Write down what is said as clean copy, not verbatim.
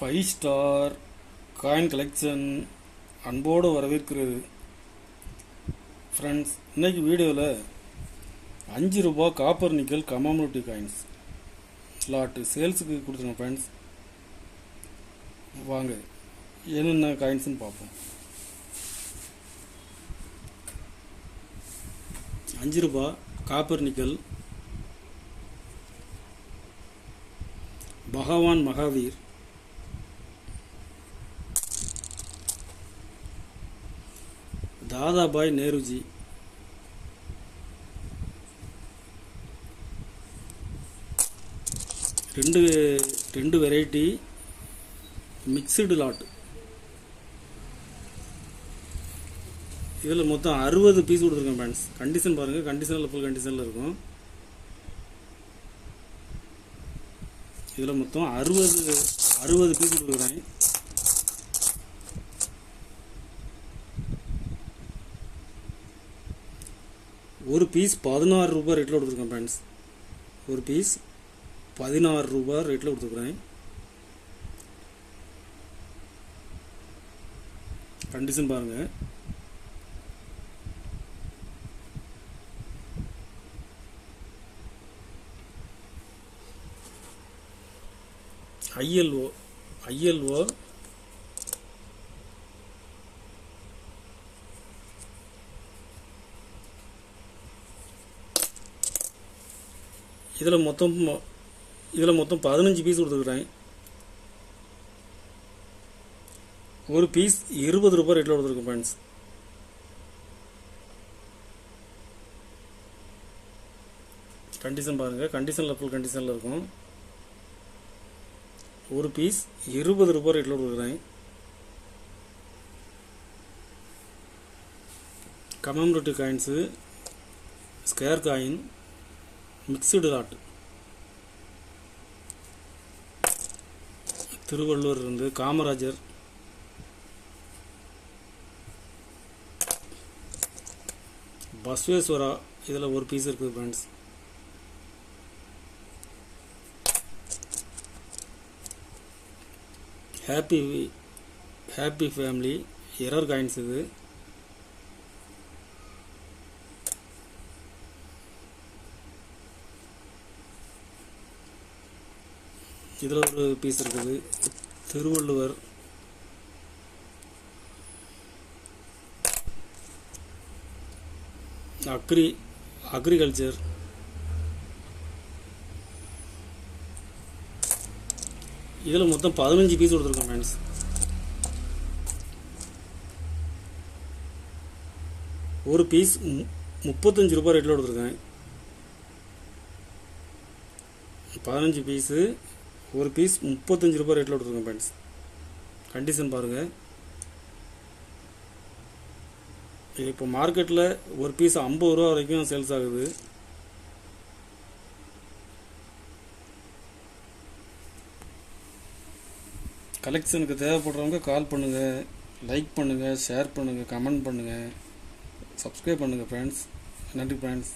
Five star coin collection அன்போடு வரவேற்கிறது. Friends, இன்றைக்கி வீடியோவில் 5 ரூபா காப்பர் நிக்கல் கமாமோட்டிவ் காயின்ஸ் ஸ்லாட்டு சேல்ஸுக்கு கொடுத்துருங்க. ஃப்ரெண்ட்ஸ், வாங்க என்னென்ன காயின்ஸ்னு பார்ப்போம். 5 ரூபா காப்பர் நிக்கல் பகவான் மகாவீர், தாதாபாய் நேருஜி, ரெண்டு வெரைட்டி மிக்சடு லாட். இதில் மொத்தம் 60 பீஸ் கொடுத்துருக்கேன். ஃப்ரெண்ட்ஸ், கண்டிஷன் பாருங்கள், கண்டிஷனில் ஃபுல் கண்டிஷனில் இருக்கும். இதில் மொத்தம் 60 பீஸ் கொடுக்குறேன். ஒரு பீஸ் 16 ரூபா ரேட்டில் கொடுத்துருக்கேன். ஃப்ரெண்ட்ஸ், ஒரு பீஸ் 16 ரூபா ரேட்டில் கொடுத்துருக்குறேன். கண்டிஷன் பாருங்கள். ஐஎல்ஓ இதில் மொத்தம் 15 பீஸ் கொடுத்துருக்குறேன். ஒரு பீஸ் 20 ரூபா ரேட்டில் கொடுத்துருக்கேன். ஃப்ரெண்ட்ஸ், கண்டிஷன் பாருங்கள், கண்டிஷனில் ஃபுல் கண்டிஷனில் இருக்கும். ஒரு பீஸ் 20 ரூபா ரேட்டில் கொடுக்குறேன். Commemorative coins square coin mixed lot. Thiruvalluvar இருந்து காமராஜர், பஸ்வேஸ்வரா, இதில் ஒரு பீஸ் இருக்குது. Friends, happy family error coins. இது இதில் ஒரு பீஸ் இருக்குது. திருவள்ளுவர், அக்ரிகல்ச்சர், இதில் மொத்தம் 15 பீஸ் கொடுத்துருக்கோம். ஃப்ரெண்ட்ஸ், ஒரு பீஸ் 35 ரூபா ரேட்டில் கொடுத்துருக்கேன். 15 பீஸு, ஒரு பீஸ் 35 ரூபா ரேட்டில் கொடுத்துருக்கேன். ஃப்ரெண்ட்ஸ், கண்டிஷன் பாருங்கள். இப்போ மார்க்கெட்டில் ஒரு பீஸ் 50 ரூபா வரைக்கும் சேல்ஸ் ஆகுது. கலெக்ஷனுக்கு தேவைப்படுறவங்க கால் பண்ணுங்கள், லைக் பண்ணுங்கள், ஷேர் பண்ணுங்கள், கமெண்ட் பண்ணுங்கள், சப்ஸ்கிரைப் பண்ணுங்கள். ஃப்ரெண்ட்ஸ், நன்றி ஃப்ரெண்ட்ஸ்.